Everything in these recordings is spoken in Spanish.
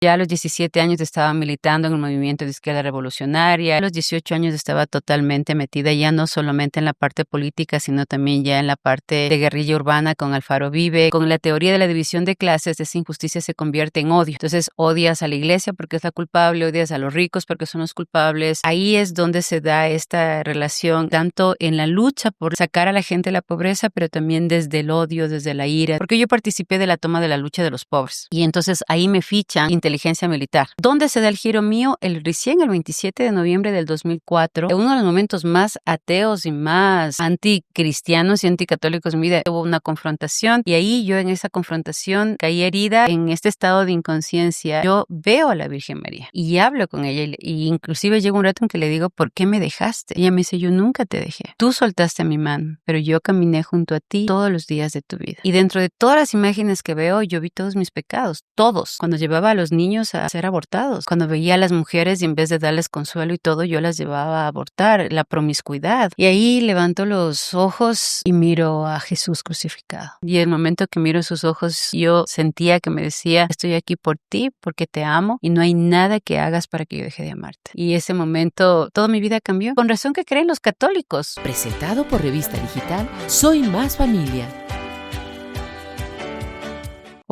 Ya a los 17 años estaba militando en el movimiento de izquierda revolucionaria. A los 18 años estaba totalmente metida ya no solamente en la parte política, sino también ya en la parte de guerrilla urbana con Alfaro Vive. Con la teoría de la división de clases, esa injusticia se convierte en odio. Entonces odias a la iglesia porque es la culpable, odias a los ricos porque son los culpables. Ahí es donde se da esta relación, tanto en la lucha por sacar a la gente de la pobreza, pero también desde el odio, desde la ira, porque yo participé de la toma de la lucha de los pobres. Y entonces ahí me fichan inteligencia militar. ¿Dónde se da el giro mío? Recién el 27 de noviembre del 2004, en uno de los momentos más ateos y más anticristianos y anticatólicos en mi vida, hubo una confrontación y ahí yo en esa confrontación caí herida en este estado de inconsciencia. Yo veo a la Virgen María y hablo con ella y inclusive llega un rato en que le digo, ¿por qué me dejaste? Y ella me dice, yo nunca te dejé. Tú soltaste mi mano, pero yo caminé junto a ti todos los días de tu vida. Y dentro de todas las imágenes que veo, yo vi todos mis pecados, todos. Cuando llevaba a los niños a ser abortados, cuando veía a las mujeres y en vez de darles consuelo y todo, yo las llevaba a abortar, la promiscuidad. Y ahí levanto los ojos y miro a Jesús crucificado. Y el momento que miro sus ojos, yo sentía que me decía, estoy aquí por ti, porque te amo y no hay nada que hagas para que yo deje de amarte. Y ese momento, toda mi vida cambió. Con razón que creen los católicos. Presentado por Revista Digital Soy Más Familia.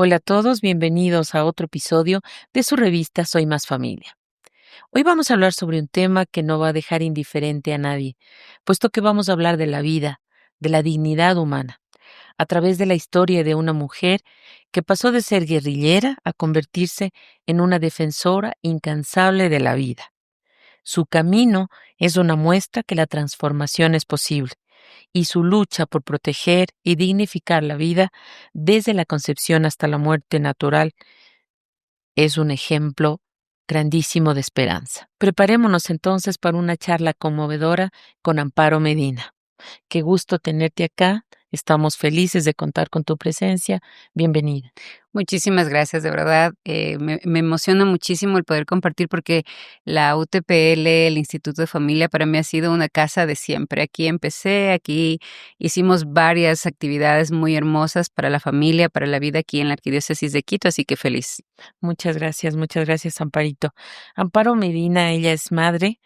Hola a todos, bienvenidos a otro episodio de su revista Soy Más Familia. Hoy vamos a hablar sobre un tema que no va a dejar indiferente a nadie, puesto que vamos a hablar de la vida, de la dignidad humana, a través de la historia de una mujer que pasó de ser guerrillera a convertirse en una defensora incansable de la vida. Su camino es una muestra que la transformación es posible y su lucha por proteger y dignificar la vida desde la concepción hasta la muerte natural es un ejemplo grandísimo de esperanza. Preparémonos entonces para una charla conmovedora con Amparo Medina. Qué gusto tenerte acá. Estamos felices de contar con tu presencia. Bienvenida. Muchísimas gracias, de verdad. Me emociona muchísimo el poder compartir porque la UTPL, el Instituto de Familia, para mí ha sido una casa de siempre. Aquí empecé, aquí hicimos varias actividades muy hermosas para la familia, para la vida aquí en la Arquidiócesis de Quito, así que feliz. Muchas gracias, Amparito. Amparo Medina, ella es madre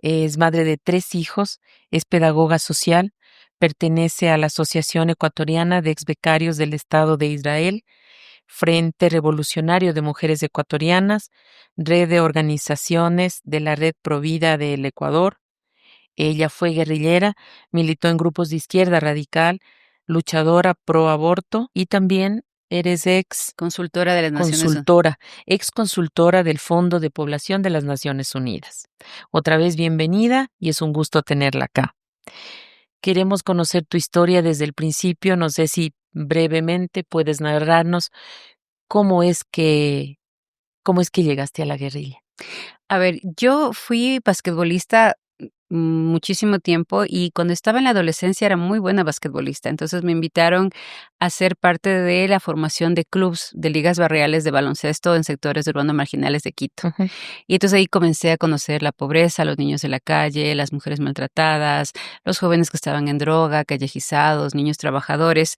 de 3 hijos, es pedagoga social, pertenece a la Asociación Ecuatoriana de Exbecarios del Estado de Israel, Frente Revolucionario de Mujeres Ecuatorianas, Red de Organizaciones de la Red Provida del Ecuador. Ella fue guerrillera, militó en grupos de izquierda radical, luchadora pro aborto y también eres ex Consultora de las Naciones Unidas. ex consultora del Fondo de Población de las Naciones Unidas. Otra vez bienvenida y es un gusto tenerla acá. Queremos conocer tu historia desde el principio. No sé si brevemente puedes narrarnos cómo es que llegaste a la guerrilla. A ver, yo fui basquetbolista muchísimo tiempo y cuando estaba en la adolescencia era muy buena basquetbolista. Entonces me invitaron a ser parte de la formación de clubs de ligas barriales de baloncesto en sectores urbanos marginales de Quito. Uh-huh. Y entonces ahí comencé a conocer la pobreza, los niños de la calle, las mujeres maltratadas, los jóvenes que estaban en droga, callejizados, niños trabajadores.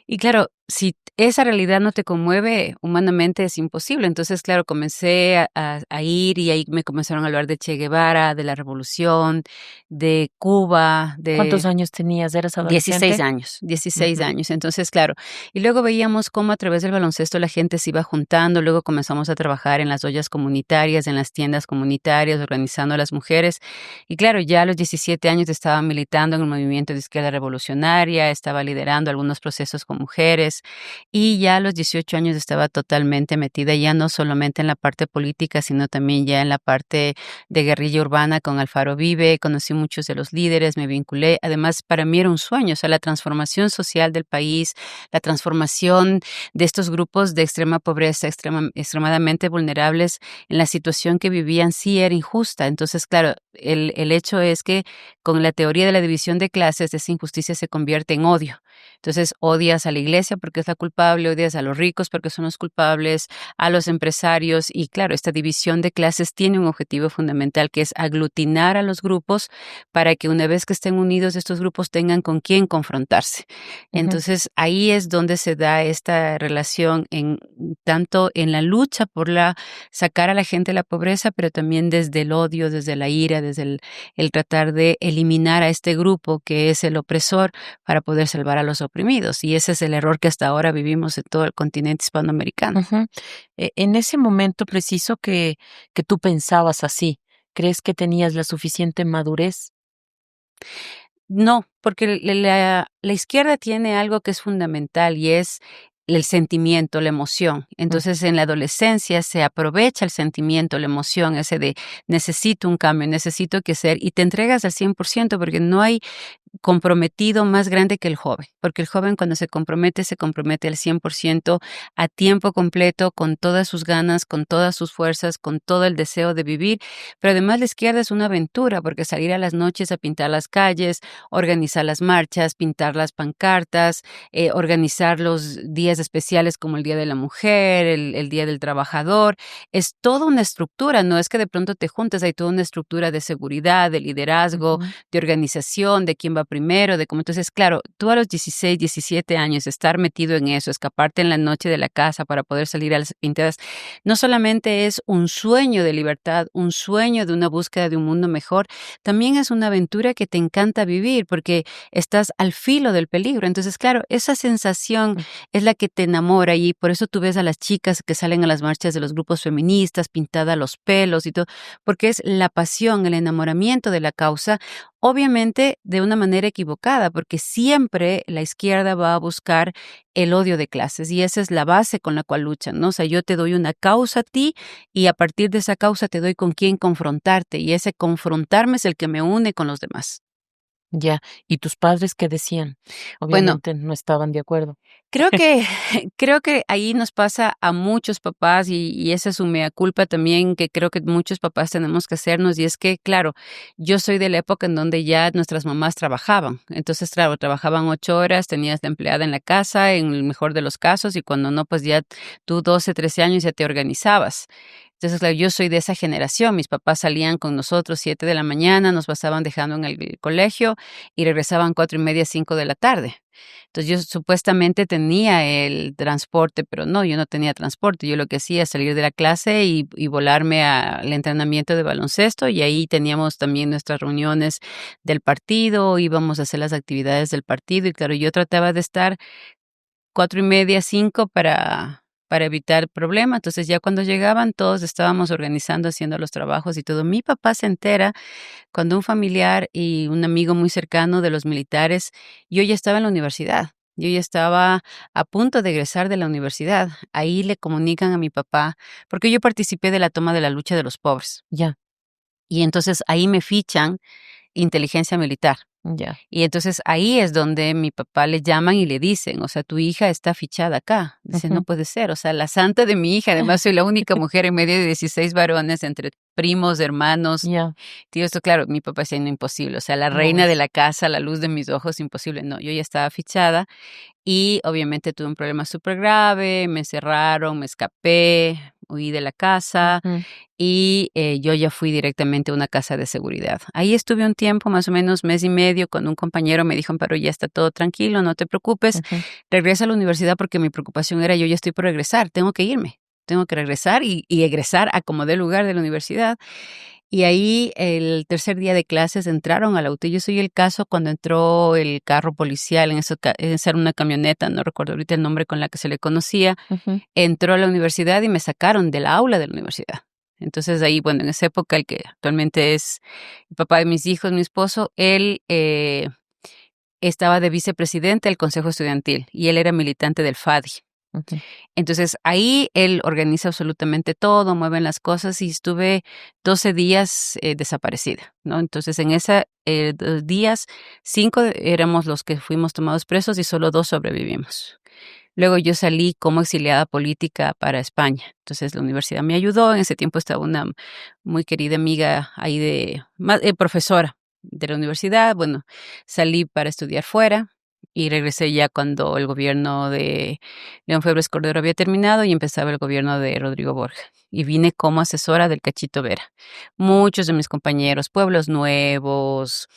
Y claro, si esa realidad no te conmueve, humanamente es imposible. Entonces, claro, comencé a ir y ahí me comenzaron a hablar de Che Guevara, de la revolución, de Cuba, de... ¿Cuántos años tenías? ¿Eras adolescente? 16 años. Entonces, claro, y luego veíamos cómo a través del baloncesto la gente se iba juntando, luego comenzamos a trabajar en las ollas comunitarias, en las tiendas comunitarias, organizando a las mujeres. Y claro, ya a los 17 años estaba militando en el movimiento de izquierda revolucionaria, estaba liderando algunos procesos con mujeres y ya a los 18 años estaba totalmente metida ya no solamente en la parte política, sino también ya en la parte de guerrilla urbana con Alfaro Vive. Conocí muchos de los líderes, me vinculé. Además, para mí era un sueño, o sea, la transformación social del país, la transformación de estos grupos de extrema pobreza, extremadamente vulnerables en la situación que vivían, sí era injusta. Entonces, claro, el hecho es que con la teoría de la división de clases, esa injusticia se convierte en odio. Entonces, odias a la iglesia porque es la culpable, odias a los ricos porque son los culpables, a los empresarios y claro, esta división de clases tiene un objetivo fundamental que es aglutinar a los grupos para que una vez que estén unidos estos grupos tengan con quién confrontarse. Ujú, Entonces, ahí es donde se da esta relación en tanto en la lucha por la sacar a la gente de la pobreza, pero también desde el odio, desde la ira, desde el tratar de eliminar a este grupo que es el opresor para poder salvar a los oprimidos. Y ese es el error que hasta ahora vivimos en todo el continente hispanoamericano. ujú. En ese momento preciso que tú pensabas así, ¿crees que tenías la suficiente madurez? No, porque la izquierda tiene algo que es fundamental y es el sentimiento, la emoción. Mm, Entonces, en la adolescencia se aprovecha el sentimiento, la emoción, ese de necesito un cambio, necesito que ser, y te entregas al 100% porque no hay comprometido más grande que el joven, porque el joven cuando se compromete al 100% a tiempo completo, con todas sus ganas, con todas sus fuerzas, con todo el deseo de vivir, pero además la izquierda es una aventura, porque salir a las noches a pintar las calles, organizar las marchas, pintar las pancartas, organizar los días especiales como el Día de la Mujer, el Día del Trabajador, es toda una estructura, no es que de pronto te juntes, hay toda una estructura de seguridad, de liderazgo, ujú, de organización, de quién va primero, de cómo entonces, claro, tú a los 16, 17 años, estar metido en eso, escaparte en la noche de la casa para poder salir a las pintadas, no solamente es un sueño de libertad, un sueño de una búsqueda de un mundo mejor, también es una aventura que te encanta vivir porque estás al filo del peligro. Entonces, claro, esa sensación mm, es la que te enamora y por eso tú ves a las chicas que salen a las marchas de los grupos feministas, pintada los pelos y todo, porque es la pasión, el enamoramiento de la causa. Obviamente de una manera equivocada, porque siempre la izquierda va a buscar el odio de clases y esa es la base con la cual luchan, ¿no? O sea, yo te doy una causa a ti y a partir de esa causa te doy con quién confrontarte y ese confrontarme es el que me une con los demás. ya. ¿Y tus padres qué decían? Bueno, Obviamente no estaban de acuerdo. creo que creo que ahí nos pasa a muchos papás y esa es su mea culpa también, que creo que muchos papás tenemos que hacernos, y es que, claro, yo soy de la época en donde ya nuestras mamás trabajaban. Entonces, claro, trabajaban 8 horas, tenías la empleada en la casa, en el mejor de los casos, y cuando no, pues ya tú 12, 13 años ya te organizabas. Entonces, claro, yo soy de esa generación. Mis papás salían con nosotros 7 de la mañana, nos pasaban dejando en el colegio y regresaban 4:30, 5 de la tarde. Entonces, yo supuestamente tenía el transporte, pero no, yo no tenía transporte. Yo lo que hacía es salir de la clase y volarme al entrenamiento de baloncesto, y ahí teníamos también nuestras reuniones del partido, íbamos a hacer las actividades del partido y claro, yo trataba de estar 4:30, 5 para evitar problemas. Entonces, ya cuando llegaban, todos estábamos organizando, haciendo los trabajos y todo. Mi papá se entera cuando un familiar y un amigo muy cercano de los militares, yo ya estaba en la universidad. Yo ya estaba a punto de egresar de la universidad. Ahí le comunican a mi papá, porque yo participé de la toma de la lucha de los pobres. Ya, Y entonces ahí me fichan inteligencia militar. ya. Y entonces ahí es donde mi papá le llaman y le dicen, o sea, tu hija está fichada acá. Dice, no Ujú. puede ser, o sea, la santa de mi hija, además soy la única mujer en medio de 16 varones, entre primos, hermanos. Ya, Tío, esto claro, mi papá decía, no, imposible, o sea, la no reina de es. la casa, la luz de mis ojos, imposible. No, yo ya estaba fichada y obviamente tuve un problema súper grave, me encerraron, me escapé, huí de la casa Ujú, y yo ya fui directamente a una casa de seguridad. Ahí estuve un tiempo, más o menos mes y medio, con un compañero me dijo, pero ya está todo tranquilo, no te preocupes, ujú. regresa a la universidad porque mi preocupación era, yo ya estoy por regresar, tengo que irme, tengo que regresar y egresar a como dé lugar de la universidad. Y ahí el tercer día de clases entraron al auto. Yo soy el caso cuando entró el carro policial, esa era una camioneta, no recuerdo ahorita el nombre con la que se le conocía, Ujú, entró a la universidad y me sacaron del aula de la universidad. Entonces ahí, bueno, en esa época el que actualmente es el papá de mis hijos, mi esposo, él estaba de vicepresidente del Consejo Estudiantil y él era militante del FADI. ujú. Entonces ahí él organiza absolutamente todo, mueven las cosas y estuve 12 días desaparecida, ¿no? Entonces en esos días, 5 éramos los que fuimos tomados presos y solo 2 sobrevivimos. Luego yo salí como exiliada política para España. Entonces la universidad me ayudó. En ese tiempo estaba una muy querida amiga ahí profesora de la universidad. Bueno, salí para estudiar fuera y regresé ya cuando el gobierno de León Febres Cordero había terminado y empezaba el gobierno de Rodrigo Borja. Y vine como asesora del Cachito Vera. Muchos de mis compañeros, Pueblos Nuevos,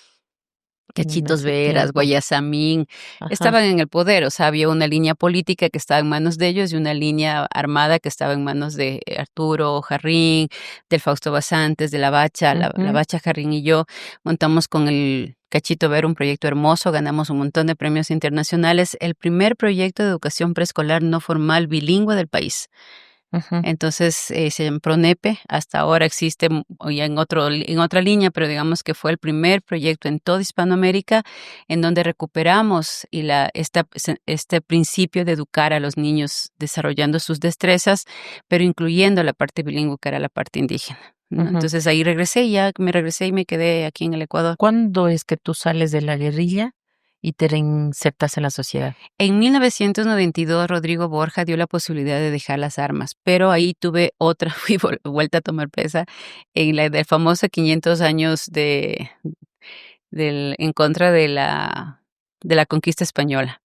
En Cachitos ese Veras, tiempo. Guayasamín, Ajá. estaban en el poder, o sea, había una línea política que estaba en manos de ellos y una línea armada que estaba en manos de Arturo Jarrín, del Fausto Basantes, de la Bacha, la Ujú. Bacha Jarrín y yo montamos con el Cachito Ver un proyecto hermoso, ganamos un montón de premios internacionales, el primer proyecto de educación preescolar no formal bilingüe del país. Ujú. Entonces, se llama Pronepe, hasta ahora existe o ya en otra línea, pero digamos que fue el primer proyecto en toda Hispanoamérica en donde recuperamos este principio de educar a los niños desarrollando sus destrezas, pero incluyendo la parte bilingüe, que era la parte indígena, ¿no? Ujú. Entonces ahí regresé y me quedé aquí en el Ecuador. ¿Cuándo es que tú sales de la guerrilla y te reinsertas en la sociedad? En 1992, Rodrigo Borja dio la posibilidad de dejar las armas, pero ahí tuve otra, fui vuelta a tomar presa en la del famoso 500 años en contra de la conquista española.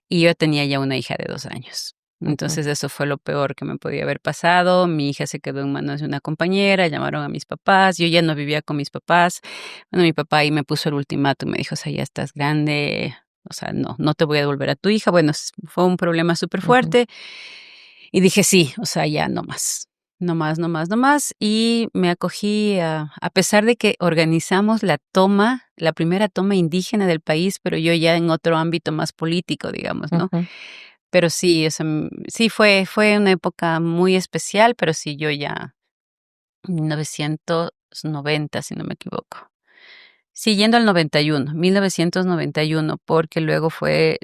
Y yo tenía ya una hija de 2 años. Ujú. Entonces eso fue lo peor que me podía haber pasado. Mi hija se quedó en manos de una compañera, llamaron a mis papás, yo ya no vivía con mis papás. Bueno, mi papá ahí me puso el ultimátum, me dijo, o sea, ya estás grande, o sea, no te voy a devolver a tu hija. Bueno, fue un problema súper Ujú. fuerte. Y dije, sí, o sea, ya no más, no más, no más, no más. Y me acogí a pesar de que organizamos la primera toma indígena del país, pero yo ya en otro ámbito más político, digamos, ¿no? Ujú. Pero sí, o sea, sí fue una época muy especial, pero sí, yo ya 1990, si no me equivoco. Sí, yendo al 91, 1991, porque luego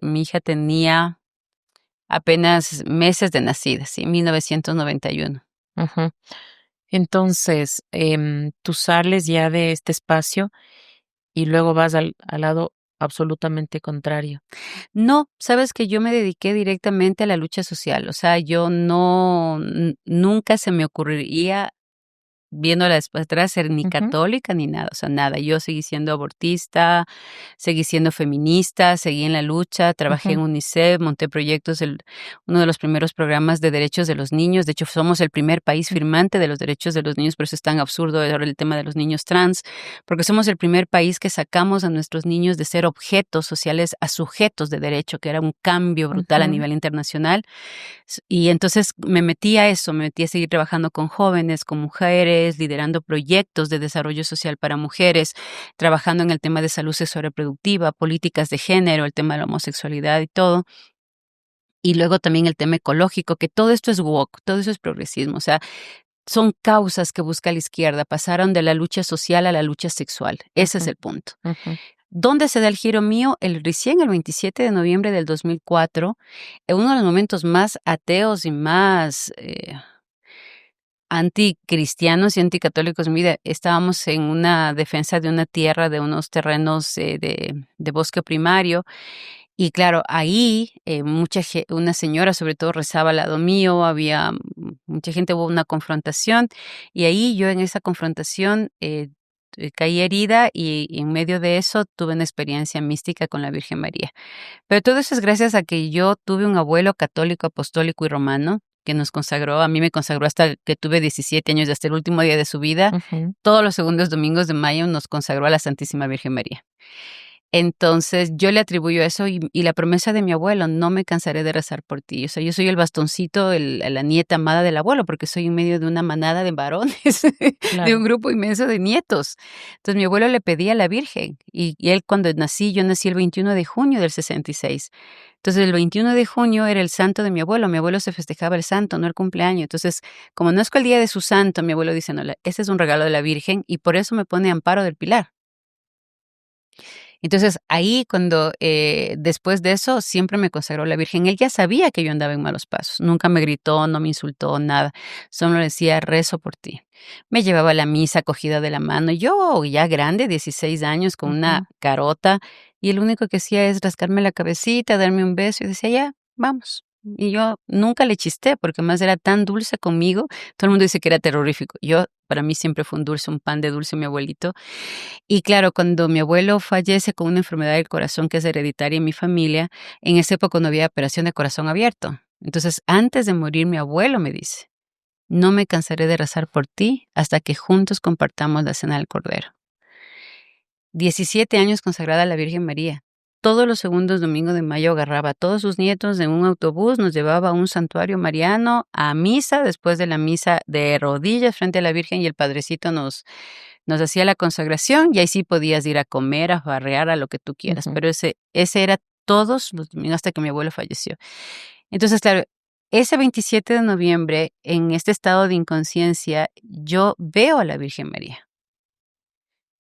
mi hija tenía apenas meses de nacida, sí, 1991. Ujú. Entonces, tú sales ya de este espacio y luego vas al lado absolutamente contrario. No, sabes que yo me dediqué directamente a la lucha social, o sea, yo nunca se me ocurriría viéndola después atrás, ser ni Ujú. católica ni nada, o sea, nada. Yo seguí siendo abortista, seguí siendo feminista, seguí en la lucha, trabajé en Ujú. UNICEF, monté proyectos, uno de los primeros programas de derechos de los niños. De hecho, somos el primer país Mm. firmante de los derechos de los niños, por eso es tan absurdo ahora el tema de los niños trans, porque somos el primer país que sacamos a nuestros niños de ser objetos sociales a sujetos de derecho, que era un cambio brutal a Ujú. nivel internacional. Y entonces me metí a eso, me metí a seguir trabajando con jóvenes, con mujeres, liderando proyectos de desarrollo social para mujeres, trabajando en el tema de salud sexual reproductiva, políticas de género, el tema de la homosexualidad y todo. Y luego también el tema ecológico, que todo esto es woke, todo eso es progresismo, o sea, son causas que busca la izquierda, pasaron de la lucha social a la lucha sexual. Ese es Ujú. el punto. Ujú. ¿Dónde se da el giro mío? Recién el 27 de noviembre del 2004, en uno de los momentos más ateos y más anticristianos y anticatólicos en mi vida. Estábamos en una defensa de una tierra, de unos terrenos de bosque primario. Y claro, ahí una señora sobre todo rezaba al lado mío, había mucha gente, hubo una confrontación. Y ahí yo en esa confrontación caí herida y en medio de eso tuve una experiencia mística con la Virgen María. Pero todo eso es gracias a que yo tuve un abuelo católico, apostólico y romano que nos consagró, a mí me consagró hasta que tuve 17 años, hasta el último día de su vida. Ujú. Todos los segundos domingos de mayo nos consagró a la Santísima Virgen María. Entonces, yo le atribuyo eso y la promesa de mi abuelo, no me cansaré de rezar por ti. O sea, yo soy el bastoncito, la nieta amada del abuelo, porque soy en medio de una manada de varones, de un Claro. grupo inmenso de nietos. Entonces, mi abuelo le pedía a la Virgen y él cuando nací, yo nací el 21 de junio del 66. Entonces, el 21 de junio era el santo de mi abuelo. Mi abuelo se festejaba el santo, no el cumpleaños. Entonces, como nazco el día de su santo, mi abuelo dice, no, ese es un regalo de la Virgen y por eso me pone Amparo del Pilar. Entonces, ahí cuando, después de eso, siempre me consagró la Virgen. Él ya sabía que yo andaba en malos pasos. Nunca me gritó, no me insultó, nada. Solo decía: "Rezo por ti". Me llevaba a la misa cogida de la mano. Yo, ya grande, 16 años, con una Ujú. carota, y el único que hacía es rascarme la cabecita, darme un beso, y decía: "Ya". vamos. Y yo nunca le chisté, porque más era tan dulce conmigo. Todo el mundo dice que era terrorífico. Para mí siempre fue un dulce, un pan de dulce mi abuelito. Y claro, cuando mi abuelo fallece con una enfermedad del corazón que es hereditaria en mi familia, en esa época no había operación de corazón abierto. Entonces, antes de morir, mi abuelo me dice: no me cansaré de rezar por ti hasta que juntos compartamos la cena del Cordero. 17 años consagrada a la Virgen María. Todos los segundos domingos de mayo agarraba a todos sus nietos en un autobús, nos llevaba a un santuario mariano, a misa, después de la misa de rodillas frente a la Virgen y el Padrecito nos hacía la consagración y ahí sí podías ir a comer, a farrear, a lo que tú quieras. Ujú. Pero ese era todos los domingos hasta que mi abuelo falleció. Entonces, claro, ese 27 de noviembre, en este estado de inconsciencia, yo veo a la Virgen María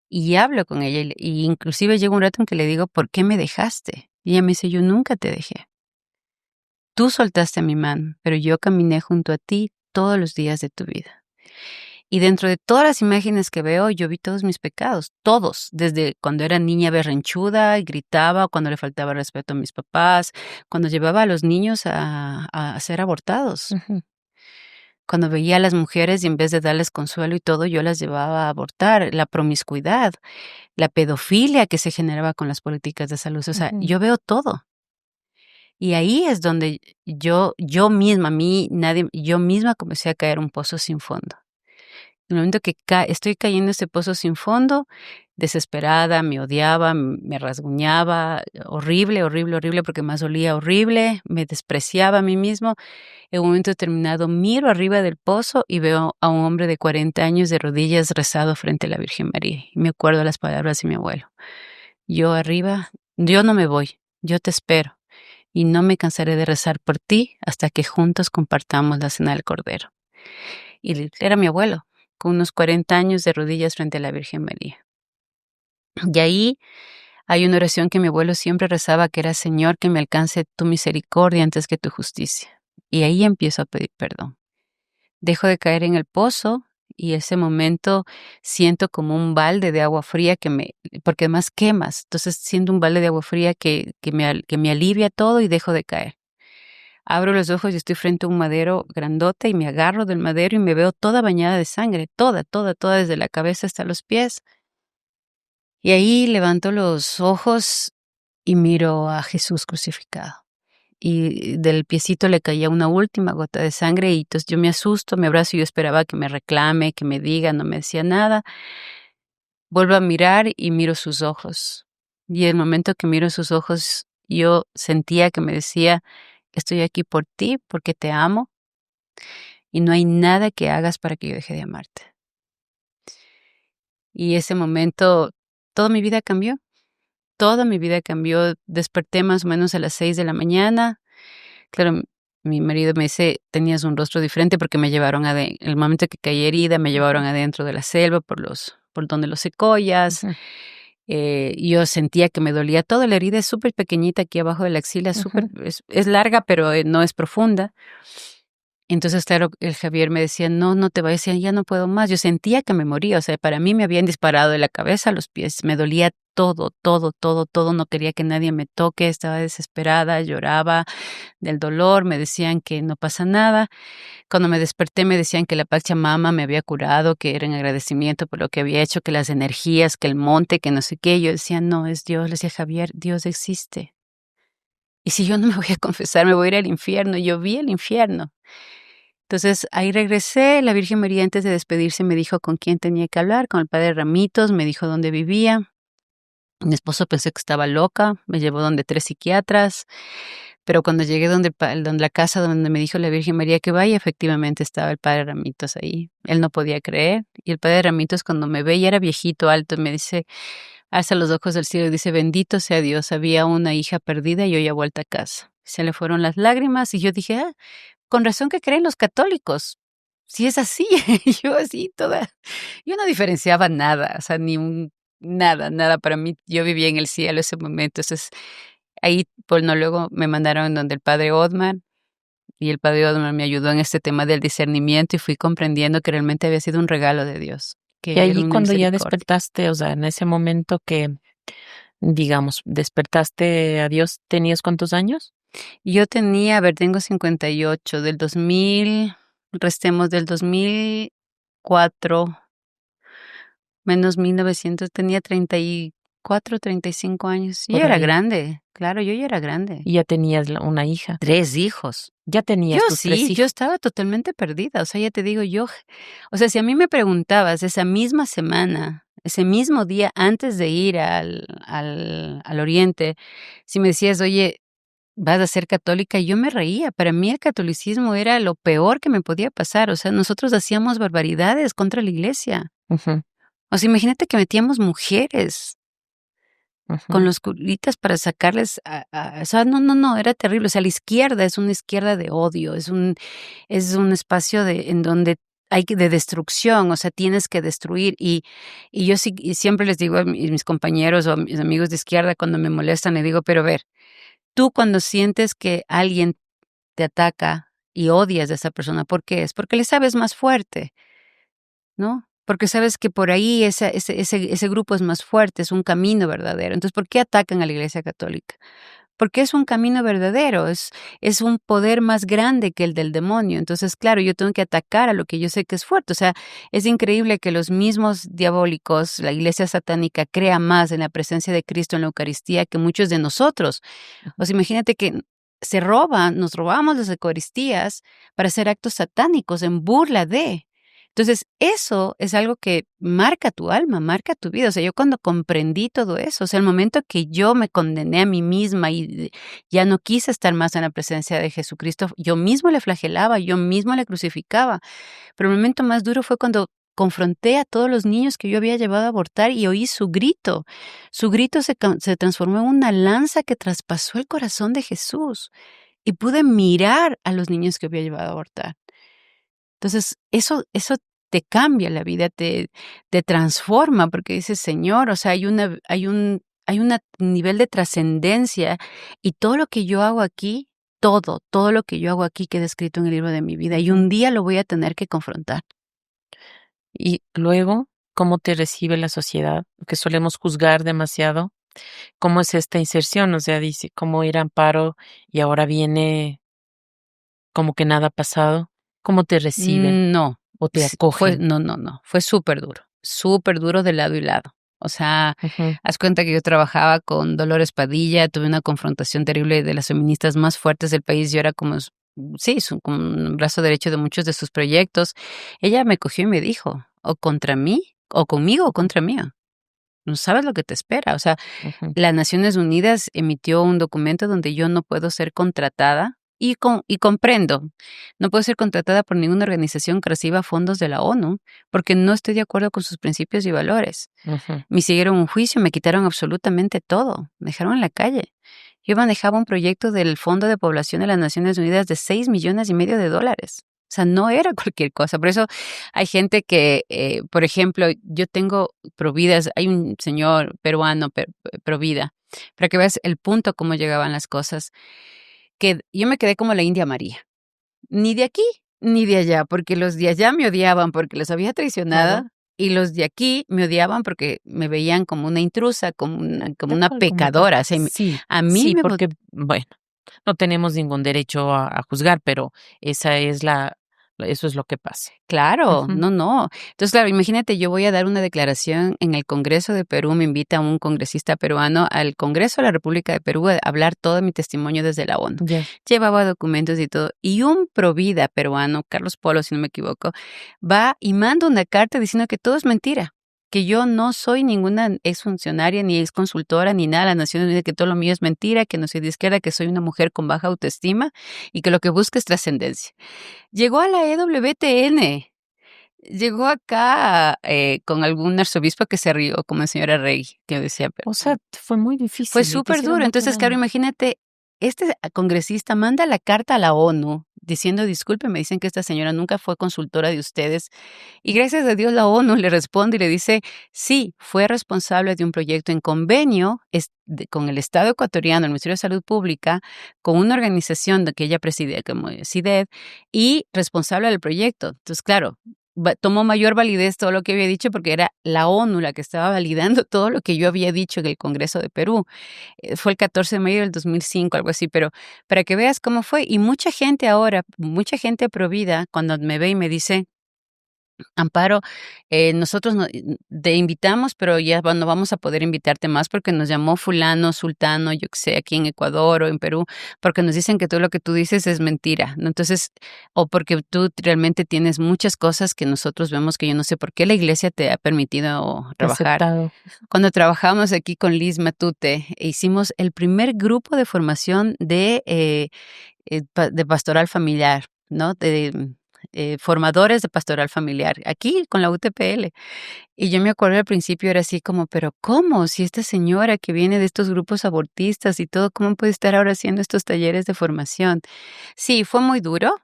y hablo con ella y inclusive llega un rato en que le digo: ¿por qué me dejaste? Y ella me dice: yo nunca te dejé. Tú soltaste mi mano, pero yo caminé junto a ti todos los días de tu vida. Y dentro de todas las imágenes que veo, yo vi todos mis pecados, todos, desde cuando era niña berrinchuda y gritaba, cuando le faltaba respeto a mis papás, cuando llevaba a los niños a ser abortados, Ujú. cuando veía a las mujeres y en vez de darles consuelo y todo, yo las llevaba a abortar, la promiscuidad, la pedofilia que se generaba con las políticas de salud. O sea, Ujú. yo veo todo. Y ahí es donde yo misma, a mí, nadie, yo misma comencé a caer un pozo sin fondo. En el momento que estoy cayendo en ese pozo sin fondo, desesperada, me odiaba, me rasguñaba, horrible, horrible, horrible, porque más olía horrible, me despreciaba a mí mismo. En un momento determinado miro arriba del pozo y veo a un hombre de 40 años de rodillas rezado frente a la Virgen María. Y me acuerdo las palabras de mi abuelo. Yo arriba, yo no me voy, yo te espero y no me cansaré de rezar por ti hasta que juntos compartamos la cena del Cordero. Y era mi abuelo, con unos 40 años de rodillas frente a la Virgen María. Y ahí hay una oración que mi abuelo siempre rezaba, que era: Señor, que me alcance tu misericordia antes que tu justicia. Y ahí empiezo a pedir perdón. Dejo de caer en el pozo y ese momento siento como un balde de agua fría porque además quemas. Entonces siento un balde de agua fría que me alivia todo y dejo de caer. Abro los ojos y estoy frente a un madero grandote y me agarro del madero y me veo toda bañada de sangre, toda, toda, toda, desde la cabeza hasta los pies. Y ahí levanto los ojos y miro a Jesús crucificado. Y del piecito le caía una última gota de sangre y entonces yo me asusto, me abrazo y yo esperaba que me reclame, que me diga, no me decía nada. Vuelvo a mirar y miro sus ojos. Y el momento que miro sus ojos, yo sentía que me decía: estoy aquí por ti, porque te amo, y no hay nada que hagas para que yo deje de amarte. Y ese momento, toda mi vida cambió. Toda mi vida cambió. Desperté más o menos a las 6 de la mañana. Claro, mi marido me dice: tenías un rostro diferente porque me llevaron el momento que caí herida, me llevaron Ujú. adentro de la selva por donde los secoyas. Ujú. Yo sentía que me dolía todo. La herida es súper pequeñita aquí abajo de la axila, Ujú. es larga, pero no es profunda. Entonces, claro, el Javier me decía: no, no te vayas, ya no puedo más. Yo sentía que me moría, o sea, para mí me habían disparado de la cabeza a los pies, me dolía todo, todo, todo, todo, no quería que nadie me toque, estaba desesperada, lloraba del dolor, me decían que no pasa nada. Cuando me desperté me decían que la Pachamama me había curado, que era en agradecimiento por lo que había hecho, que las energías, que el monte, que no sé qué. Yo decía: no, es Dios. Le decía: Javier, Dios existe. Y si yo no me voy a confesar, me voy a ir al infierno. Yo vi el infierno. Entonces, ahí regresé. La Virgen María, antes de despedirse, me dijo con quién tenía que hablar, con el padre Ramitos, me dijo dónde vivía. Mi esposo pensó que estaba loca, me llevó donde 3 psiquiatras, pero cuando llegué donde la casa donde me dijo la Virgen María que vaya, efectivamente estaba el padre Ramitos ahí. Él no podía creer, y el padre Ramitos, cuando me ve, ya era viejito, alto, me dice, alza los ojos del cielo y dice: bendito sea Dios, había una hija perdida y hoy ha vuelto a casa. Se le fueron las lágrimas y yo dije: ah, con razón que creen los católicos. Si es así, yo así toda, yo no diferenciaba nada, o sea, nada, nada para mí. Yo vivía en el cielo ese momento. Entonces, ahí, pues no, luego me mandaron donde el padre Odmar y el padre Odmar me ayudó en este tema del discernimiento y fui comprendiendo que realmente había sido un regalo de Dios, Y que era allí una cuando ya misericordia. despertaste, o sea, en ese momento que, digamos, despertaste a Dios, ¿tenías cuántos años? Yo tenía, a ver, tengo 58, del 2000, restemos del 2004 menos 1900, tenía 34, 35 años. Yo por ya era ahí. grande, claro, yo ya era grande. Y ya tenías una hija. 3 hijos. Ya Yo tenías tus 3 sí, yo hijos. estaba totalmente perdida, o sea, ya te digo, o sea, si a mí me preguntabas esa misma semana, ese mismo día antes de ir al Oriente, si me decías: "Oye, vas a ser católica", yo me reía. Para mí el catolicismo era lo peor que me podía pasar, o sea, nosotros hacíamos barbaridades contra la iglesia. Ujú, O sea, imagínate que metíamos mujeres con ujú. los curitas para sacarles o sea, no, no, no, era terrible. O sea, la izquierda es una izquierda de odio, es un espacio en donde de destrucción, o sea, tienes que destruir. Y yo sí, y siempre les digo a mis compañeros o a mis amigos de izquierda cuando me molestan, le digo: "Pero a ver, tú cuando sientes que alguien te ataca y odias a esa persona, ¿por qué es? Porque le sabes más fuerte, ¿no? Porque sabes que por ahí ese grupo es más fuerte, es un camino verdadero. Entonces, ¿por qué atacan a la Iglesia Católica? Porque es un camino verdadero, es un poder más grande que el del demonio. Entonces, claro, yo tengo que atacar a lo que yo sé que es fuerte. O sea, es increíble que los mismos diabólicos, la iglesia satánica, crea más en la presencia de Cristo en la Eucaristía que muchos de nosotros. O sea, imagínate que nos robamos las Eucaristías para hacer actos satánicos en burla de. Entonces, eso es algo que marca tu alma, marca tu vida. O sea, yo cuando comprendí todo eso, o sea, el momento que yo me condené a mí misma y ya no quise estar más en la presencia de Jesucristo, yo mismo le flagelaba, yo mismo le crucificaba. Pero el momento más duro fue cuando confronté a todos los niños que yo había llevado a abortar y oí su grito. Su grito se transformó en una lanza que traspasó el corazón de Jesús y pude mirar a los niños que había llevado a abortar. Entonces, eso te cambia la vida, te transforma, porque dices: "Señor, o sea, hay un nivel de trascendencia, y todo lo que yo hago aquí, todo lo que yo hago aquí queda escrito en el libro de mi vida, y Ujú. un día lo voy a tener que confrontar". Y luego, ¿cómo te recibe la sociedad? Que solemos juzgar demasiado. ¿Cómo es esta inserción? O sea, dice, cómo ir a Amparo y ahora viene como que nada ha pasado. ¿Cómo te reciben No, o te fue acogen? no, no, no, fue súper duro de lado y lado. O sea, Ujú, haz cuenta que yo trabajaba con Dolores Padilla, tuve una confrontación terrible de las feministas más fuertes del país. Yo era sí, como un brazo derecho de muchos de sus proyectos. Ella me cogió y me dijo: "O contra mí, o conmigo o ujú, contra mí. No sabes lo que te espera". O sea, ujú. las Naciones Unidas emitió un documento donde yo no puedo ser contratada y comprendo, no puedo ser contratada por ninguna organización que reciba fondos de la ONU, porque no estoy de acuerdo con sus principios y valores. Ujú. Me siguieron un juicio, me quitaron absolutamente todo, me dejaron en la calle. Yo manejaba un proyecto del Fondo de Población de las Naciones Unidas de $6,5 millones. O sea, no era cualquier cosa. Por eso hay gente que, por ejemplo, yo tengo Providas, hay un señor peruano, Provida, para que veas el punto cómo llegaban las cosas, que yo me quedé como la India María. Ni de aquí, ni de allá, porque los de allá me odiaban porque los había Claro. traicionado, y los de aquí me odiaban porque me veían como una intrusa, como una Tal como pecadora. O sea, sí, a mí sí, me porque, bueno, no tenemos ningún derecho a juzgar, pero esa es eso es lo que pasa. Claro, Ujú. no, no. Entonces, claro, imagínate, yo voy a dar una declaración en el Congreso de Perú, me invita un congresista peruano al Congreso de la República de Perú a hablar todo mi testimonio desde la ONU. Ya. Llevaba documentos y todo, y un provida peruano, Carlos Polo, si no me equivoco, va y manda una carta diciendo que todo es mentira, que yo no soy ninguna exfuncionaria, ni exconsultora, ni nada de las Naciones Unidas, que todo lo mío es mentira, que no soy de izquierda, que soy una mujer con baja autoestima y que lo que busco es trascendencia. Llegó a la EWTN. Llegó acá, con algún arzobispo que se rió, como el señor Arregui, que decía, pero O sea, fue muy fue difícil y te súper hicieron duro. mucho Entonces, claro, daño. imagínate, este congresista manda la carta a la ONU diciendo: "Disculpe, me dicen que esta señora nunca fue consultora de ustedes". Y gracias a Dios la ONU le responde y le dice: "Sí, fue responsable de un proyecto en convenio con el Estado ecuatoriano, el Ministerio de Salud Pública, con una organización de que ella preside, como CIDED, y responsable del proyecto". Entonces, claro, tomó mayor validez todo lo que había dicho, porque era la ONU la que estaba validando todo lo que yo había dicho en el Congreso de Perú. Fue el 14 de mayo del 2005, algo así, pero para que veas cómo fue. Y mucha gente ahora, mucha gente provida, cuando me ve y me dice: Amparo, nosotros te invitamos, pero ya no vamos a poder invitarte más porque nos llamó fulano, sultano, yo que sé, aquí en Ecuador o en Perú, porque nos dicen que todo lo que tú dices es mentira, ¿no? Entonces, o porque tú realmente tienes muchas cosas que nosotros vemos que yo no sé por qué la iglesia te ha permitido Te ha trabajar. aceptado. Cuando trabajamos aquí con Liz Matute, hicimos el primer grupo de formación de pastoral familiar, ¿no? Formadores de pastoral familiar, aquí con la UTPL. Y yo me acuerdo al principio era así como, pero ¿cómo? Si esta señora que viene de estos grupos abortistas y todo, ¿cómo puede estar ahora haciendo estos talleres de formación? Sí, fue muy duro,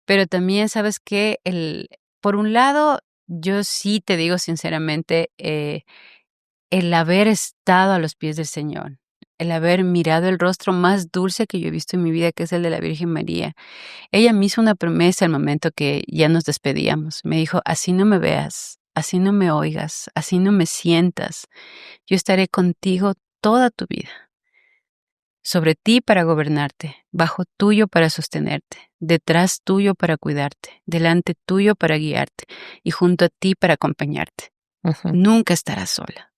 pero también, ¿sabes qué? Por un lado, yo sí te digo sinceramente, el haber estado a los pies del Señor, el haber mirado el rostro más dulce que yo he visto en mi vida, que es el de la Virgen María. Ella me hizo una promesa al momento que ya nos despedíamos. Me dijo: así no me veas, así no me oigas, así no me sientas. Yo estaré contigo toda tu vida. Sobre ti para gobernarte, bajo tuyo para sostenerte, detrás tuyo para cuidarte, delante tuyo para guiarte y junto a ti para acompañarte. Ujú. Nunca estarás sola.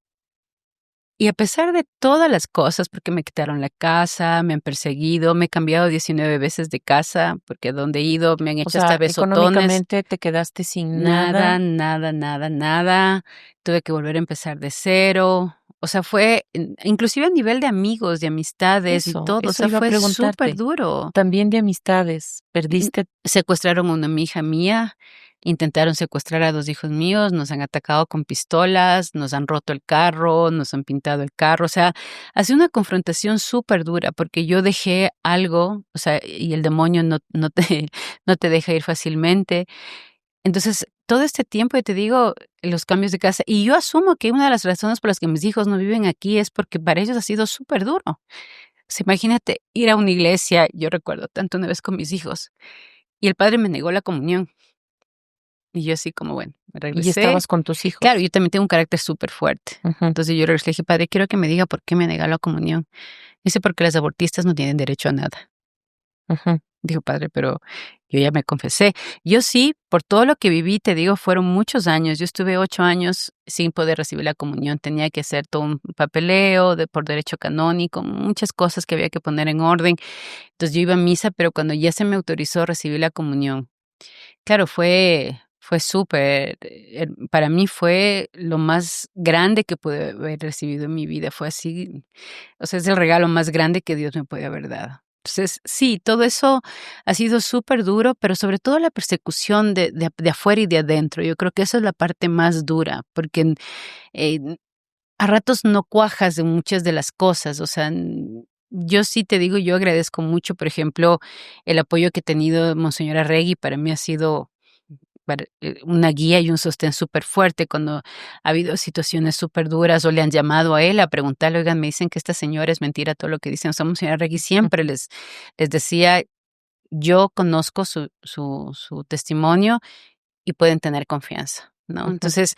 Y a pesar de todas las cosas, porque me quitaron la casa, me han perseguido, me he cambiado 19 veces de casa, porque a donde he ido me han O hecho hasta sea, besotones. económicamente te quedaste sin Nada, nada. nada, nada, nada. Tuve que volver a empezar de cero. O sea, fue, inclusive a nivel de amigos, de amistades y todo, o Eso sea, iba a fue súper preguntarte. duro. También de amistades, perdiste. Secuestraron a una hija mía, intentaron secuestrar a 2 hijos míos, nos han atacado con pistolas, nos han roto el carro, nos han pintado el carro, o sea, ha sido una confrontación súper dura porque yo dejé algo, o sea, y el demonio no te no te deja ir fácilmente. Entonces, todo este tiempo, y te digo, los cambios de casa, y yo asumo que una de las razones por las que mis hijos no viven aquí es porque para ellos ha sido súper duro. O sea, imagínate ir a una iglesia, yo recuerdo tanto una vez con mis hijos, y el padre me negó la comunión. Y yo así como, bueno, me Y regresé. estabas con tus Claro, hijos. yo también tengo un carácter súper fuerte. Ujú, Entonces yo regresé y le dije: "Padre, quiero que me diga por qué me negó la comunión". Dice: "Porque las abortistas no tienen derecho a nada". ujú. Digo: "Padre, pero yo ya me confesé". Yo sí, por todo lo que viví, te digo, fueron muchos años. Yo estuve 8 años sin poder recibir la comunión. Tenía que hacer todo un papeleo por derecho canónico, muchas cosas que había que poner en orden. Entonces yo iba a misa, pero cuando ya se me autorizó recibir la comunión, claro, fue súper, para mí fue lo más grande que pude haber recibido en mi vida, fue así, o sea, es el regalo más grande que Dios me puede haber dado. Entonces, sí, todo eso ha sido súper duro, pero sobre todo la persecución de afuera y de adentro. Yo creo que esa es la parte más dura, porque, eh, a ratos no cuajas de muchas de las cosas, o sea, yo sí te digo, yo agradezco mucho, por ejemplo, el apoyo que ha tenido Monseñor Arregui, para mí ha sido una guía y un sostén súper fuerte cuando ha habido situaciones súper duras o le han llamado a él a preguntarle: "Oigan, me dicen que esta señora es mentira todo lo que dicen". O sea, Monseñor Arregui siempre les decía: "Yo conozco su testimonio y pueden tener confianza", ¿no? Ujú. Entonces,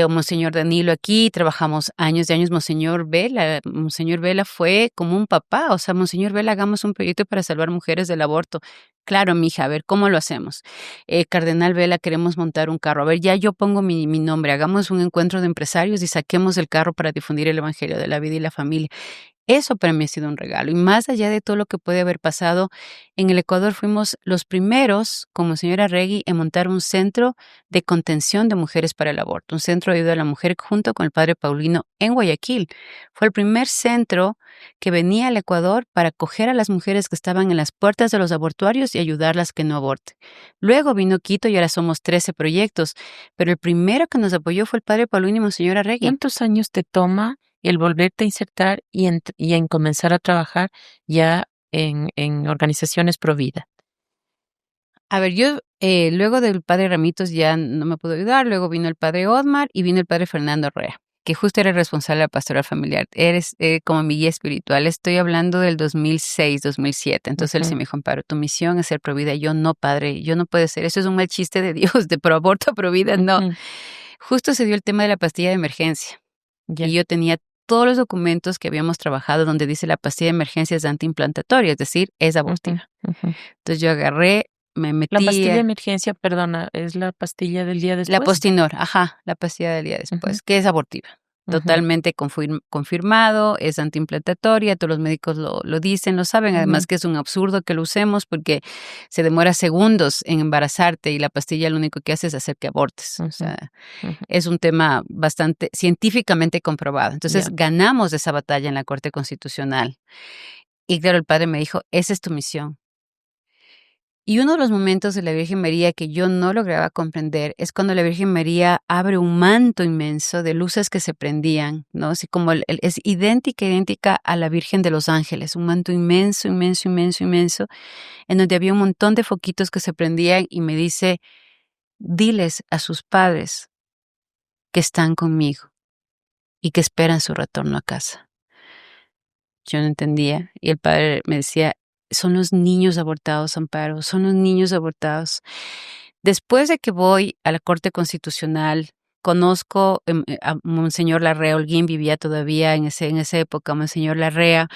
monseñor Danilo aquí, trabajamos años de años, monseñor Vela fue como un papá, o sea, monseñor Vela, hagamos un proyecto para salvar mujeres del aborto. Claro, mija, a ver, ¿cómo lo hacemos? Cardenal Vela, queremos montar un carro. A ver, ya yo pongo mi nombre, hagamos un encuentro de empresarios y saquemos el carro para difundir el evangelio de la vida y la familia. Eso para mí ha sido un regalo. Y más allá de todo lo que puede haber pasado, en el Ecuador fuimos los primeros, como señora Regui, en montar un centro de contención de mujeres para el aborto, un centro de ayuda a la mujer junto con el padre Paulino en Guayaquil. Fue el primer centro que venía al Ecuador para acoger a las mujeres que estaban en las puertas de los abortuarios y ayudarlas que no aborten. Luego vino Quito y ahora somos 13 proyectos, pero el primero que nos apoyó fue el padre Paulino y monseñora Regui. ¿Cuántos años te toma el volverte a insertar y en comenzar a trabajar ya en organizaciones pro vida? A ver, yo, luego del padre Ramitos ya no me pudo ayudar, luego vino el padre Otmar y vino el padre Fernando Rea. que justo era responsable de la pastoral familiar. Eres como mi guía espiritual. Estoy hablando del 2006, 2007. Entonces él se me dijo, Amparo, tu misión es ser provida. Yo no, padre, yo no puedo ser. Eso es un mal chiste de Dios, de pro aborto, pro vida. No. Justo se dio el tema de la pastilla de emergencia. Y yo tenía todos los documentos que habíamos trabajado donde dice la pastilla de emergencia es antiimplantatoria, es decir, es abortiva. Entonces yo agarré, me metí. La pastilla de emergencia, perdona, es la pastilla del día después. La Postinor, la pastilla del día después, que es abortiva. Totalmente confirmado, es antiimplantatoria, todos los médicos lo dicen, lo saben, además que es un absurdo que lo usemos porque se demora segundos en embarazarte y la pastilla lo único que hace es hacer que abortes. O sea, es un tema bastante científicamente comprobado. Entonces ganamos esa batalla en la Corte Constitucional. Y claro, el padre me dijo, esa es tu misión. Y uno de los momentos de la Virgen María que yo no lograba comprender es cuando la Virgen María abre un manto inmenso de luces que se prendían, ¿no? Así como es idéntica a la Virgen de los Ángeles, un manto inmenso, inmenso, inmenso, inmenso, en donde había un montón de foquitos que se prendían y me dice, diles a sus padres que están conmigo y que esperan su retorno a casa. Yo no entendía y el padre me decía, son los niños abortados, Amparo, son los niños abortados. Después de que voy a la Corte Constitucional, conozco a Monseñor Larrea Holguín, vivía todavía en esa época, Monseñor Larrea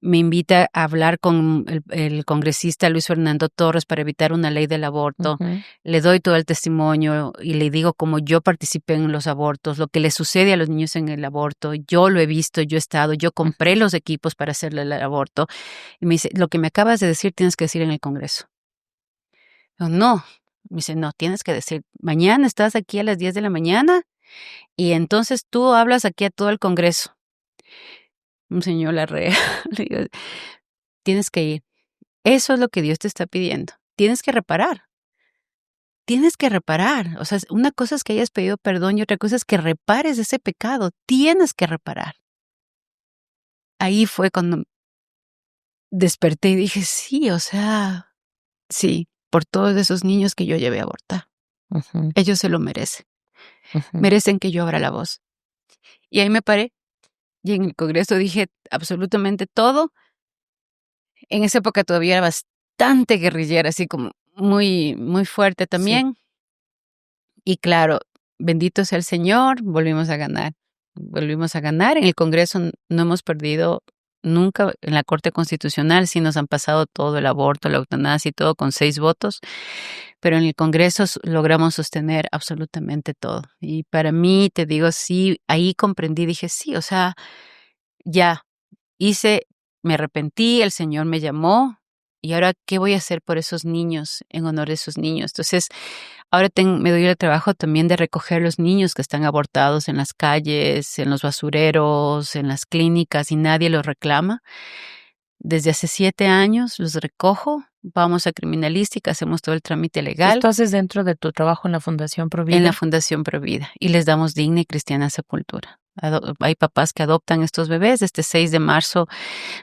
me invita a hablar con el congresista Luis Fernando Torres para evitar una ley del aborto. Le doy todo el testimonio y le digo cómo yo participé en los abortos, lo que le sucede a los niños en el aborto. Yo lo he visto, yo he estado, yo compré los equipos para hacerle el aborto. Y me dice, lo que me acabas de decir tienes que decir en el Congreso. Yo, no. Me dice, no, tienes que decir, mañana estás aquí a las 10 de la mañana y entonces tú hablas aquí a todo el Congreso. Señor Larrea, le digo, tienes que ir. Eso es lo que Dios te está pidiendo. Tienes que reparar. Tienes que reparar. O sea, una cosa es que hayas pedido perdón y otra cosa es que repares ese pecado. Tienes que reparar. Ahí fue cuando desperté y dije, sí, o sea, sí, por todos esos niños que yo llevé a abortar. Ellos se lo merecen. Merecen que yo abra la voz. Y ahí me paré. Y en el Congreso dije absolutamente todo. En esa época todavía era bastante guerrillera, así como muy, muy fuerte también. Sí. Y claro, bendito sea el Señor, volvimos a ganar. Volvimos a ganar. En el Congreso no hemos perdido nunca. En la Corte Constitucional sí nos han pasado todo, el aborto, la eutanasia y todo con 6 votos. Pero en el Congreso logramos sostener absolutamente todo. Y para mí, te digo, sí, ahí comprendí, dije, sí, o sea, ya me arrepentí, el Señor me llamó y ahora, ¿qué voy a hacer por esos niños, en honor de esos niños? Entonces, ahora me doy el trabajo también de recoger los niños que están abortados en las calles, en los basureros, en las clínicas y nadie los reclama. Desde hace 7 años los recojo, vamos a criminalística, hacemos todo el trámite legal. ¿Esto haces dentro de tu trabajo en la Fundación Provida? En la Fundación Provida y les damos digna y cristiana sepultura. Hay papás que adoptan estos bebés. Este 6 de marzo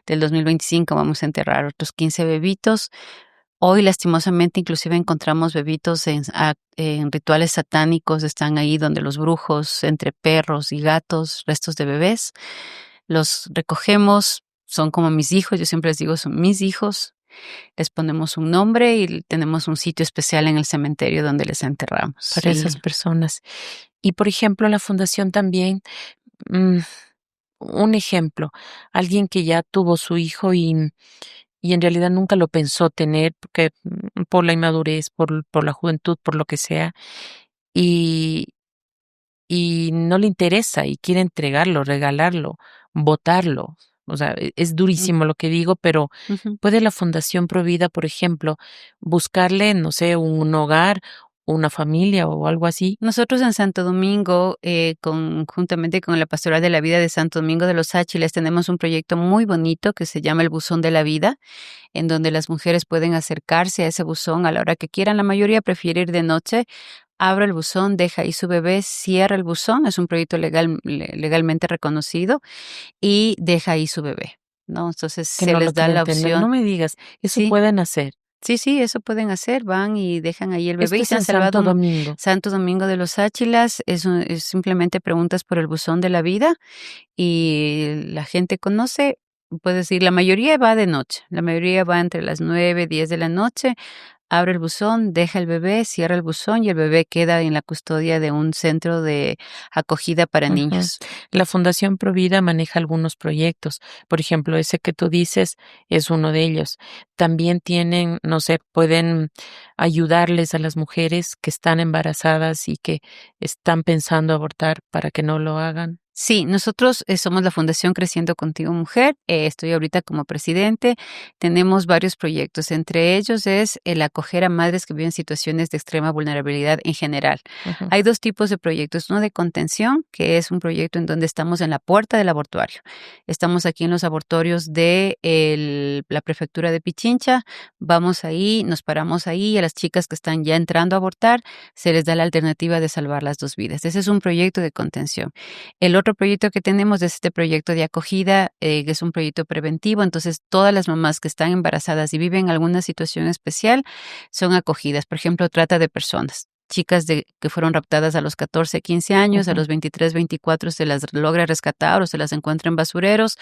del 2025 vamos a enterrar otros 15 bebitos. Hoy, lastimosamente, inclusive encontramos bebitos en rituales satánicos. Están ahí donde los brujos, entre perros y gatos, restos de bebés. Los recogemos, son como mis hijos. Yo siempre les digo, son mis hijos. Les ponemos un nombre y tenemos un sitio especial en el cementerio donde les enterramos. Para esas personas. Y, por ejemplo, en la fundación también, un ejemplo, alguien que ya tuvo su hijo y en realidad nunca lo pensó tener, porque por la inmadurez, por la juventud, por lo que sea, y no le interesa y quiere entregarlo, regalarlo, botarlo. O sea, es durísimo lo que digo, pero ¿puede la Fundación Provida, por ejemplo, buscarle, no sé, un hogar, una familia o algo así? Nosotros en Santo Domingo, juntamente con la Pastoral de la Vida de Santo Domingo de los Áchiles, tenemos un proyecto muy bonito que se llama el Buzón de la Vida, en donde las mujeres pueden acercarse a ese buzón a la hora que quieran. La mayoría prefiere ir de noche. Abre el buzón, deja ahí su bebé, cierra el buzón, es un proyecto legalmente reconocido, y deja ahí su bebé, ¿no? Entonces Que se no les lo da quieren la tener. opción. No me digas, eso Sí, pueden hacer. Sí, sí, eso pueden hacer, van y dejan ahí el bebé Esto y es se han en salvado Santo Domingo. Santo Domingo de los Áchilas, es simplemente preguntas por el buzón de la vida y la gente conoce, puedes decir, la mayoría va de noche, la mayoría va entre las 9, 10 de la noche, abre el buzón, deja el bebé, cierra el buzón y el bebé queda en la custodia de un centro de acogida para Ujú. niños. La Fundación Provida maneja algunos proyectos. Por ejemplo, ese que tú dices es uno de ellos. También tienen, no sé, pueden ayudarles a las mujeres que están embarazadas y que están pensando abortar para que no lo hagan. Sí, nosotros somos la Fundación Creciendo Contigo Mujer. Estoy ahorita como presidente. Tenemos varios proyectos. Entre ellos es el acoger a madres que viven situaciones de extrema vulnerabilidad en general. Ujú, Hay dos tipos de proyectos. Uno de contención, que es un proyecto en donde estamos en la puerta del abortuario. Estamos aquí en los abortorios de la prefectura de Pichincha. Vamos ahí, nos paramos ahí y a las chicas que están ya entrando a abortar se les da la alternativa de salvar las dos vidas. Ese es un proyecto de contención. El otro proyecto que tenemos es este proyecto de acogida, que es un proyecto preventivo. Entonces, todas las mamás que están embarazadas y viven alguna situación especial son acogidas. Por ejemplo, trata de personas. Chicas que fueron raptadas a los 14, 15 años, a ujú, los 23, 24 se las logra rescatar o se las encuentra en basureros.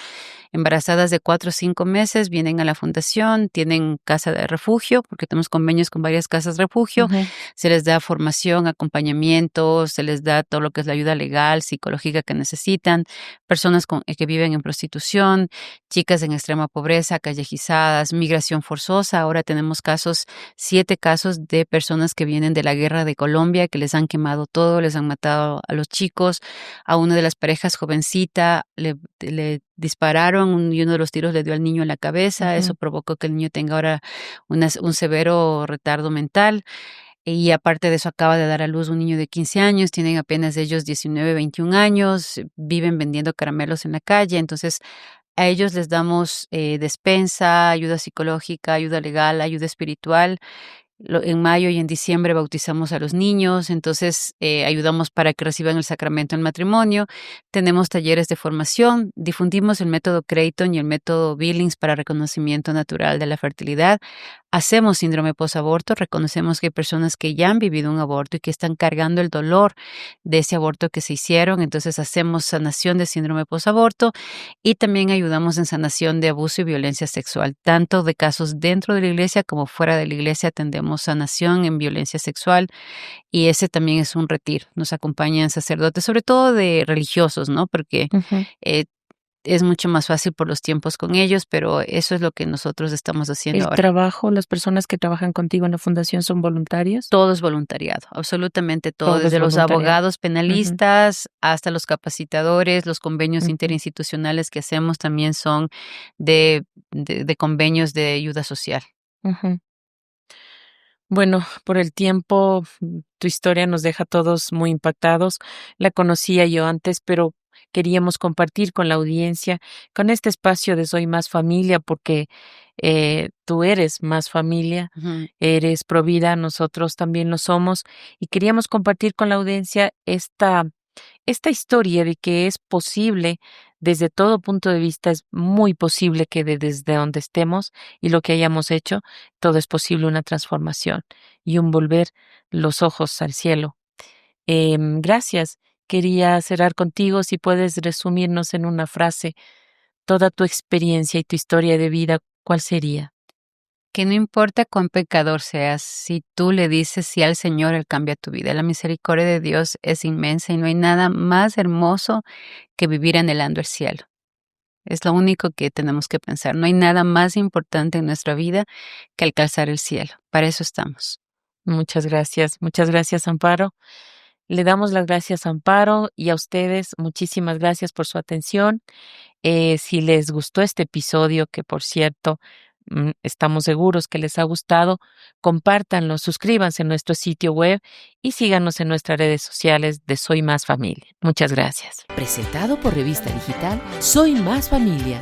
Embarazadas de 4 o 5 meses vienen a la fundación, tienen casa de refugio, porque tenemos convenios con varias casas refugio, ujú. se les da formación, acompañamiento, se les da todo lo que es la ayuda legal, psicológica que necesitan, personas que viven en prostitución, chicas en extrema pobreza, callejizadas, migración forzosa. Ahora tenemos 7 casos de personas que vienen de la guerra de Colombia, que les han quemado todo, les han matado a los chicos, a una de las parejas jovencita le dispararon y uno de los tiros le dio al niño en la cabeza. Eso Ujú, provocó que el niño tenga ahora un severo retardo mental. Y aparte de eso, acaba de dar a luz un niño de 15 años, tienen apenas ellos 19, 21 años, viven vendiendo caramelos en la calle. Entonces, a ellos les damos despensa, ayuda psicológica, ayuda legal, ayuda espiritual. En mayo y en diciembre bautizamos a los niños, entonces ayudamos para que reciban el sacramento del matrimonio. Tenemos talleres de formación, difundimos el método Creighton y el método Billings para reconocimiento natural de la fertilidad. Hacemos síndrome posaborto, reconocemos que hay personas que ya han vivido un aborto y que están cargando el dolor de ese aborto que se hicieron, entonces hacemos sanación de síndrome posaborto y también ayudamos en sanación de abuso y violencia sexual, tanto de casos dentro de la iglesia como fuera de la iglesia. Atendemos sanación en violencia sexual y ese también es un retiro. Nos acompañan sacerdotes, sobre todo de religiosos, ¿no? Porque ujú. eh, es mucho más fácil por los tiempos con ellos, pero eso es lo que nosotros estamos haciendo El ahora. trabajo, las personas que trabajan contigo en la fundación son voluntarios. Todo es voluntariado, absolutamente todo, Todo es desde los voluntariado. abogados Ujú, penalistas hasta los capacitadores, los convenios ujú, interinstitucionales que hacemos también son de convenios de ayuda social. ujú. Bueno, por el tiempo, tu historia nos deja a todos muy impactados. La conocía yo antes, pero queríamos compartir con la audiencia, con este espacio de Soy Más Familia, porque tú eres más familia, Ujú. eres provida, nosotros también lo somos, y queríamos compartir con la audiencia esta historia de que es posible, desde todo punto de vista, es muy posible que desde donde estemos y lo que hayamos hecho, todo es posible una transformación y un volver los ojos al cielo. Gracias. Quería cerrar contigo, si puedes resumirnos en una frase toda tu experiencia y tu historia de vida, ¿cuál sería? Que no importa cuán pecador seas, si tú le dices sí al Señor, Él cambia tu vida. La misericordia de Dios es inmensa y no hay nada más hermoso que vivir anhelando el cielo. Es lo único que tenemos que pensar. No hay nada más importante en nuestra vida que alcanzar el cielo. Para eso estamos. Muchas gracias, Amparo. Le damos las gracias a Amparo y a ustedes, muchísimas gracias por su atención. Si les gustó este episodio, que por cierto, estamos seguros que les ha gustado, compártanlo, suscríbanse en nuestro sitio web y síganos en nuestras redes sociales de Soy Más Familia. Muchas gracias. Presentado por Revista Digital Soy Más Familia.